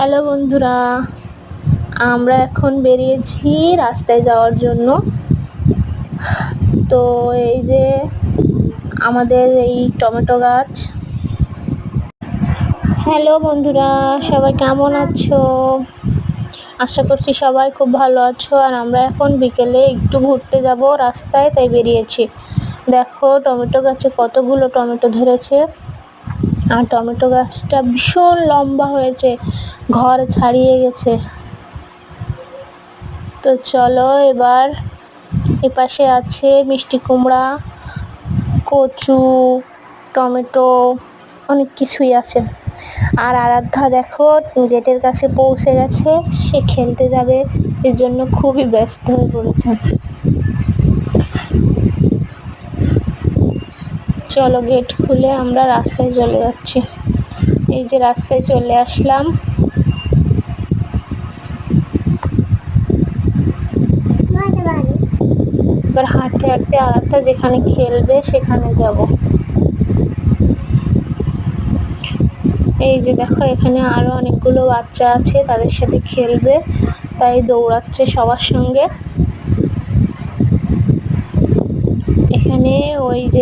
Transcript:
Hello বন্ধুরা, আমরা এখন বেরিয়েছি রাস্তায় যাওয়ার জন্য। তো এই যে আমাদের এই টমেটো গাছ। হ্যালো বন্ধুরা, সবাই কেমন আছো? আশা করছি সবাই খুব ভালো আছো। আর আমরা এখন বিকেলে একটু ঘুরতে যাব রাস্তায়, তাই বেরিয়েছি। দেখো টমেটো গাছে কতগুলো টমেটো ধরেছে, আর টমেটো গাছটা ভীষণ লম্বা হয়েছে, ঘর ছাড়িয়ে গেছে। তো চলো এবার এপাশে আছে মিষ্টি কুমড়া, কচু, টমেটো, অনেক কিছুই আছে। আর আরাধ্যা দেখো গেটের কাছে পৌঁছে গেছে, সে খেলতে যাবে, এর জন্য খুবই ব্যস্ত হয়ে পড়েছে। চলো গেট খুলে আমরা রাস্তায় চলে যাচ্ছি। এই যে রাস্তায় চলে আসলাম। এবার হাঁটতে হাঁটতে আরাধ্যা যেখানে খেলবে সেখানে যাব। এই যে দেখো এখানে আরো অনেকগুলো বাচ্চা আছে, তাদের সাথে খেলবে, তাই দৌড়াচ্ছে সবার সঙ্গে। এখানে ওই যে